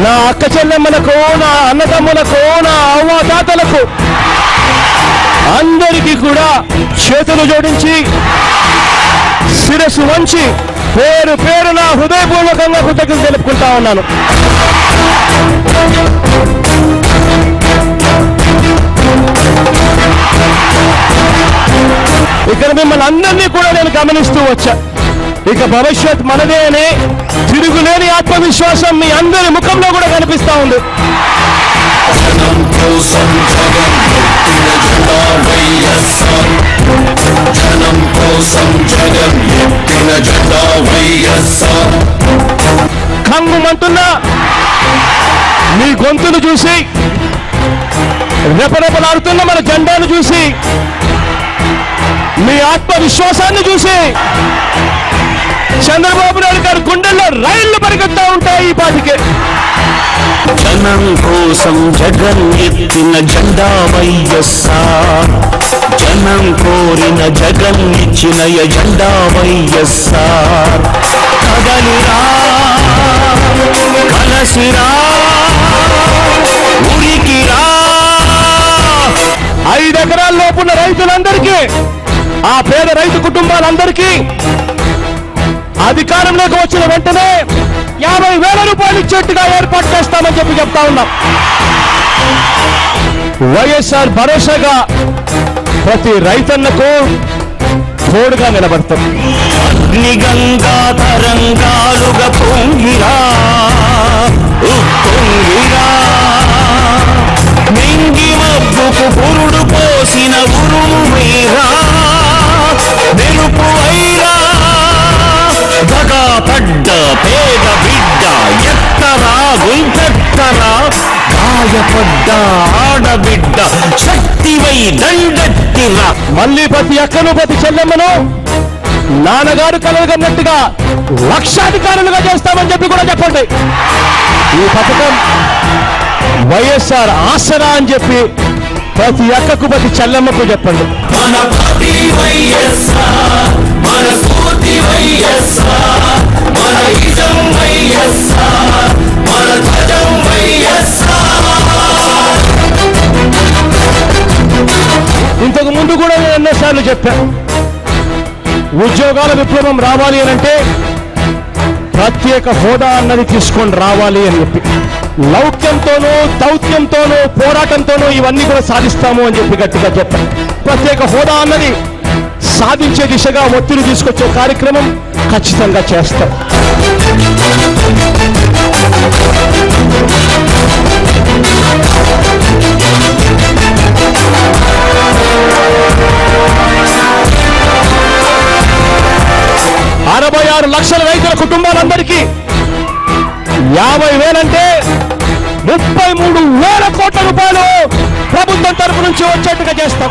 నా అక్క చెల్లెమ్మలకు, నా అన్నదమ్ములకు, నా అవ్వాతాతలకు అందరికీ కూడా చేతులు జోడించి శిరస్సు వంచి పేరు పేరున హృదయపూర్వకంగా కృతజ్ఞతలు తెలుపుకుంటా ఉన్నాను. ఇక్కడ మిమ్మల్ని అందరినీ కూడా నేను గమనిస్తూ వచ్చా. ఇక భవిష్యత్ మనదే అనే తిరుగులేని ఆత్మవిశ్వాసం మీ అందరి ముఖంలో కూడా కనిపిస్తా ఉంది. కంగుమంటున్నా మీ గొంతును చూసి, రెపరెపలాడుతున్న మన జెండాను చూసి, మీ ఆత్మవిశ్వాసాన్ని చూసి చంద్రబాబు నాయుడు గారి గుండెల్లో రైళ్లు పరిగెత్తా ఉంటాయి ఈ పాటికి. జనం కోసం జగన్ ఎత్తిన జెండా వైఎస్ఆర్, జనం కోరిన జగన్ ఇచ్చిన ఎజెండా వైఎస్ఆర్. కదలిరా కలసిరా ఉరికిరా. 5 ఎకరాల లోపున్న రైతులందరికీ, ఆ పేద రైతు కుటుంబాలందరికీ అధికారంలోకి వచ్చిన వెంటనే 50,000 రూపాయలు ఇచ్చేట్టుగా ఏర్పాటు చేస్తామని చెప్తా ఉన్నాం. వైఎస్ఆర్ భరోసాగా ప్రతి రైతన్నకు తోడుగా నిలబడతాం. అగ్నిగంగా తరంగాలుగా పొంగిరా ఉప్పొంగిరా, మింగి మబ్బుకు పురుడు పోసిన ఉరుము మీరా, మెరుపు అయిరా దగా పడ్డ పేద బిడ్డ ఎత్తరా గుంటెత్తరా, గాయపడ్డ ఆడబిడ్డ శక్తివై దండెత్తిరా. మళ్ళీ ప్రతి అక్కను ప్రతి చెల్లెమ్మను నాన్నగారు కలగన్నట్టుగా లక్షాధికారులుగా చేస్తామని చెప్పి కూడా చెప్పండి. ఈ పథకం వైఎస్ఆర్ ఆసరా అని చెప్పి ప్రతి అక్కకు ప్రతి చెల్లెమ్మకు చెప్పండి. మన పార్టీ వైఎస్ఆర్, మన స్ఫూర్తి వైఎస్ఆర్, మన ఇజం వైఎస్ఆర్, మన ధ్వజం వైఎస్ఆర్. ఇంతకు ముందు కూడా నేను ఎన్నోసార్లు చెప్పాను, ఉద్యోగాల విప్లవం రావాలి అనంటే ప్రత్యేక హోదా అన్నది తీసుకొని రావాలి అని చెప్పి, లౌక్యంతోనూ దౌత్యంతోనూ పోరాటంతోనూ ఇవన్నీ కూడా సాధిస్తాము అని చెప్పి గట్టిగా చెప్పాను. ప్రత్యేక హోదా అన్నది సాధించే దిశగా ఒత్తిడి తీసుకొచ్చే కార్యక్రమం ఖచ్చితంగా చేస్తాం. అరవై 66 లక్షల రైతుల కుటుంబాలందరికీ 50,000 అంటే 33,000 కోట్ల రూపాయలు ప్రభుత్వం తరపు నుంచి వచ్చేట్టుగా చేస్తాం.